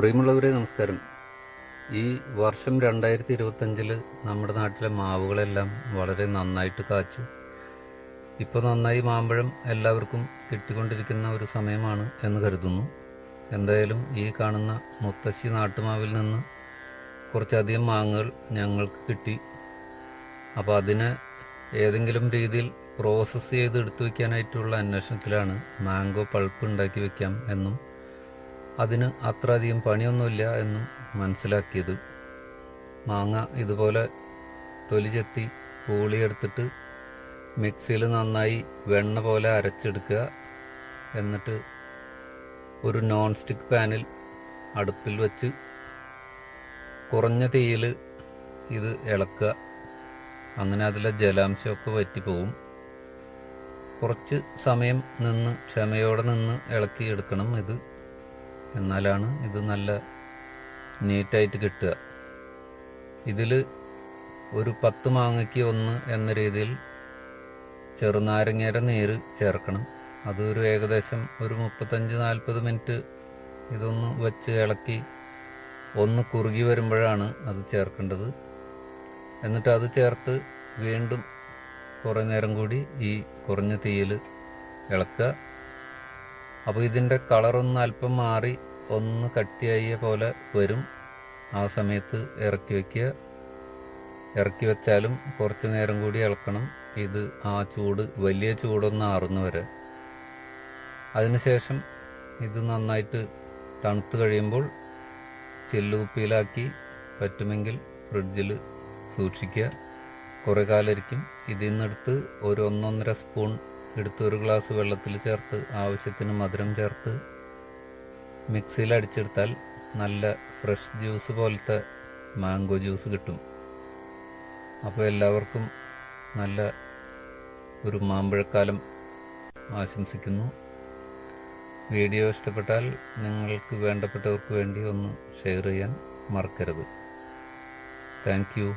പ്രിയമുള്ളവരെ നമസ്കാരം. ഈ വർഷം 2025 നമ്മുടെ നാട്ടിലെ മാവുകളെല്ലാം വളരെ നന്നായിട്ട് കാച്ചു. ഇപ്പോൾ നന്നായി മാമ്പഴം എല്ലാവർക്കും കിട്ടിക്കൊണ്ടിരിക്കുന്ന ഒരു സമയമാണ് എന്ന് കരുതുന്നു. എന്തായാലും ഈ കാണുന്ന മുത്തശ്ശി നാട്ടുമാവിൽ നിന്ന് കുറച്ചധികം മാങ്ങകൾ ഞങ്ങൾക്ക് കിട്ടി. അപ്പോൾ അതിനെ ഏതെങ്കിലും രീതിയിൽ പ്രോസസ്സ് ചെയ്ത് എടുത്തു വയ്ക്കാനായിട്ടുള്ള അന്വേഷണത്തിലാണ്. മാംഗോ പൾപ്പ് ഉണ്ടാക്കി വയ്ക്കാം എന്നും അതിന് അത്ര അധികം പണിയൊന്നുമില്ല എന്നും മനസ്സിലാക്കിയത്. മാങ്ങ ഇതുപോലെ തൊലി ചെത്തി പൂളിയെടുത്തിട്ട് മിക്സിയിൽ നന്നായി വെണ്ണ പോലെ അരച്ചെടുക്കുക. എന്നിട്ട് ഒരു നോൺ സ്റ്റിക്ക് പാനിൽ അടുപ്പിൽ വെച്ച് കുറഞ്ഞ തീയിൽ ഇത് ഇളക്കുക. അങ്ങനെ അതിലെ ജലാംശമൊക്കെ വറ്റിപ്പോവും. കുറച്ച് സമയം നിന്ന് ക്ഷമയോടെ നിന്ന് ഇളക്കി എടുക്കണം ഇത്. എന്നാലാണ് ഇത് നല്ല നീറ്റായിട്ട് കിട്ടുക. ഇതിൽ ഒരു 10 മാങ്ങയ്ക്ക് 1 എന്ന രീതിയിൽ ചെറുനാരങ്ങയുടെ നീര് ചേർക്കണം. അതൊരു ഏകദേശം ഒരു 35-40 മിനിറ്റ് ഇതൊന്ന് വെച്ച് ഇളക്കി ഒന്ന് കുറുകി വരുമ്പോഴാണ് അത് ചേർക്കേണ്ടത്. എന്നിട്ട് അത് ചേർത്ത് വീണ്ടും കുറേ നേരം കൂടി ഈ കുറഞ്ഞ തീയിൽ ഇളക്കുക. അപ്പോൾ ഇതിൻ്റെ കളറൊന്ന് അല്പം മാറി ഒന്ന് കട്ടിയായ പോലെ വരും. ആ സമയത്ത് ഇറക്കി വയ്ക്കുക. ഇറക്കി വെച്ചാലും കുറച്ച് നേരം കൂടി ഇളക്കണം. ഇത് ആ ചൂട് വലിയ ചൂടൊന്ന് ആറുന്ന വരെ. അതിനുശേഷം ഇത് നന്നായിട്ട് തണുത്ത് കഴിയുമ്പോൾ ചില്ലുകുപ്പിയിലാക്കി പറ്റുമെങ്കിൽ ഫ്രിഡ്ജിൽ സൂക്ഷിക്കുക. കുറേ കാലമായിരിക്കും. ഇതിൽ നിന്നെടുത്ത് ഒരു 1-1.5 സ്പൂൺ എടുത്ത് ഒരു ഗ്ലാസ് വെള്ളത്തിൽ ചേർത്ത് ആവശ്യത്തിന് മധുരം ചേർത്ത് മിക്സിയിൽ അടിച്ചെടുത്താൽ നല്ല ഫ്രഷ് ജ്യൂസ് പോലത്തെ മാംഗോ ജ്യൂസ് കിട്ടും. അപ്പോൾ എല്ലാവർക്കും നല്ല ഒരു മാമ്പഴക്കാലം ആശംസിക്കുന്നു. വീഡിയോ ഇഷ്ടപ്പെട്ടാൽ നിങ്ങൾക്ക് വേണ്ടപ്പെട്ടവർക്ക് വേണ്ടി ഒന്ന് ഷെയർ ചെയ്യാൻ മറക്കരുത്. Thank you.